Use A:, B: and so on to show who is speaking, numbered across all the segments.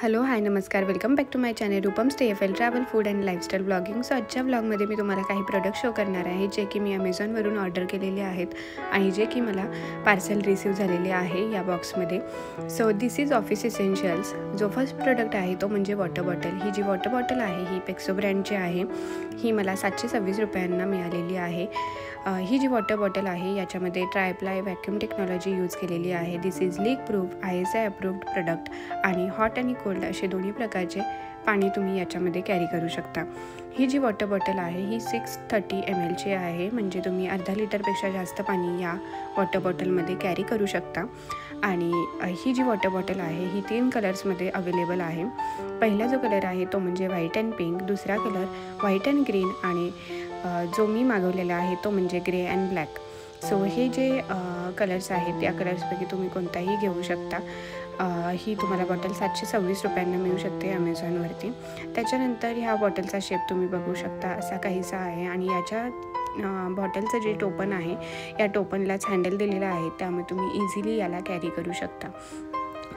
A: Hello hi नमस्कार, welcome back to my channel Rupam's TFL travel food and lifestyle blogging. So आजच्या ब्लॉगमध्ये मी तुम्हाला काही प्रोडक्ट शो करणार आहे जे की मी अमेझॉनवरून ऑर्डर केलेले आहेत आणि जे की मला पार्सल रिसीव झालेले आहे या बॉक्समध्ये. So this is office essentials. जो फर्स्ट प्रोडक्ट आहे तो म्हणजे वॉटर बॉटल. ही जी वॉटर बॉटल आहे ही पेक्सो ब्रँडची आहे. ही मला 726 रुपयांना मिळालेली आहे. ही जी वॉटर बॉटल आहे याच्यामध्ये ट्रायप्लाय व्हॅक्यूम टेक्नॉलॉजी यूज केलेली आहे. This is leak proof ISI approved product आणि हॉट आणि कोल्ड असे दोन्ही प्रकारचे पाणी तुम्ही याच्यामध्ये कॅरी करू शकता. ही जी वॉटर बॉटल आहे ही 630 ml आहे, म्हणजे तुम्ही अर्धा लिटरपेक्षा जास्त पाणी या वॉटर बॉटलमध्ये कॅरी करू शकता. आणि ही जी वॉटर बॉटल आहे ही 3 कलर्समध्ये अवेलेबल आहे. पहिला जो कलर आहे तो म्हणजे व्हाईट अँड पिंक, दुसरा कलर व्हाईट अँड ग्रीन आणि जो मी मागवलेला आहे तो म्हणजे ग्रे अँड ब्लॅक. सो हे जे कलर्स आहेत त्या कलर्सपैकी तुम्ही कोणताही घेऊ शकता. ही तुम्हाला बॉटल 726 रुपयांना मिळू शकते अमेझॉनवरती. त्याच्यानंतर ह्या बॉटलचा शेप तुम्ही बघू शकता असा काहीसा आहे आणि याच्या बॉटलचं जे टोपन आहे या टोपनलाच हँडल दिलेलं आहे, त्यामुळे तुम्ही इझिली याला कॅरी करू शकता.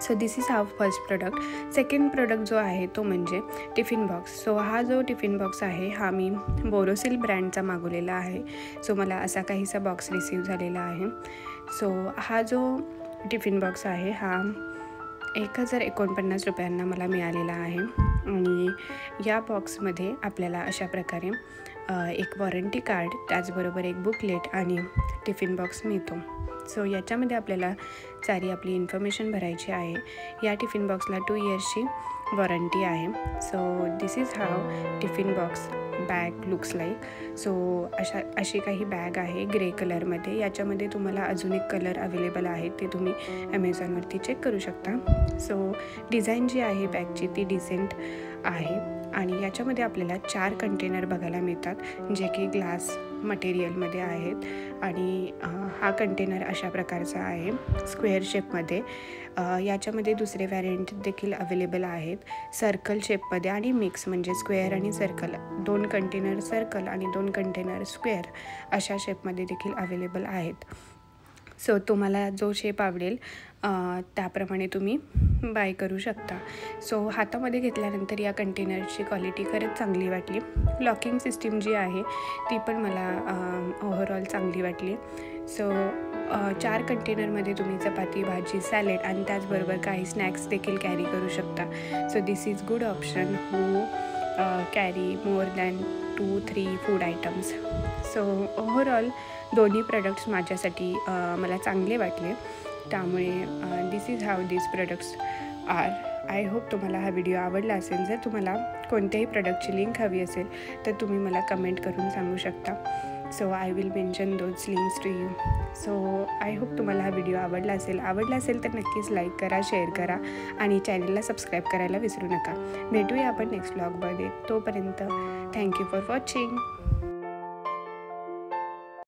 A: So this is how first product. Second product जो आहे तो म्हणजे टिफिन बॉक्स. सो हा जो टिफिन बॉक्स आहे हा मी बोरोसिल ब्रँडचा मागवलेला आहे. सो मला असा काहीसा बॉक्स रिसीव झालेला आहे. सो हा जो टिफिन बॉक्स आहे हा 1049 रुपयांना मला मिळालेला आहे. आणि या बॉक्समध्ये आपल्याला अशा प्रकारे एक वॉरंटी कार्ड, त्याचबरोबर एक बुकलेट आणि टिफिन बॉक्स मिळतो. सो याच्यामध्ये आपल्याला सारी आपली इन्फॉर्मेशन भरायची आहे. या टिफिन बॉक्सला 2 इयर्सची वॉरंटी आहे. So this is how tiffin box bag looks like. So अशी काही बॅग आहे ग्रे कलरमध्ये. याच्यामध्ये तुम्हाला अजून एक कलर अवेलेबल आहे, ते तुम्ही अमेझॉनवरती चेक करू शकता. सो डिझाईन जी आहे बॅगची ती डिसेंट आहे आणि याच्यामध्ये आपल्याला 4 कंटेनर बघायला मिळतात जे की ग्लास मटेरियलमध्ये आहेत. आणि हा कंटेनर अशा प्रकारचा आहे स्क्वेअर शेपमध्ये. याच्यामध्ये दुसरे व्हॅरियंट देखील अवेलेबल आहेत सर्कल शेपमध्ये आणि मिक्स, म्हणजे स्क्वेअर आणि सर्कल. 2 कंटेनर सर्कल आणि 2 कंटेनर स्क्वेअर अशा शेपमध्ये देखील अवेलेबल आहेत. सो तुम्हाला जो शेप आवडेल त्याप्रमाणे तुम्ही बाय करू शकता. सो हातामध्ये घेतल्यानंतर या कंटेनरची क्वालिटी खरंच चांगली वाटली. लॉकिंग सिस्टीम जी आहे ती पण मला ओव्हरऑल चांगली वाटली. सो 4 कंटेनरमध्ये तुम्ही चपाती, भाजी, सॅलेड आणि त्याचबरोबर काही स्नॅक्स देखील कॅरी करू शकता. So this is good option who carry more than 2-3 food items. So overall दोन्ही प्रोडक्ट्स माझ्यासाठी मला चांगले वाटले. त्यामुळे this is how this products are. I hope तुम्हाला हा व्हिडिओ आवडला असेल. जर तुम्हाला कोणत्याही प्रोडक्टची लिंक हवी असेल तर तुम्ही मला कमेंट करून सांगू शकता. So I will mention those links to you. So I hope तुम्हाला हा व्हिडिओ आवडला असेल तर नक्कीच लाईक करा, शेअर करा आणि चॅनलला सबस्क्राईब करायला विसरू नका. भेटूया आपण नेक्स्ट व्लॉगमध्ये. तोपर्यंत थँक्यू फॉर वॉचिंग.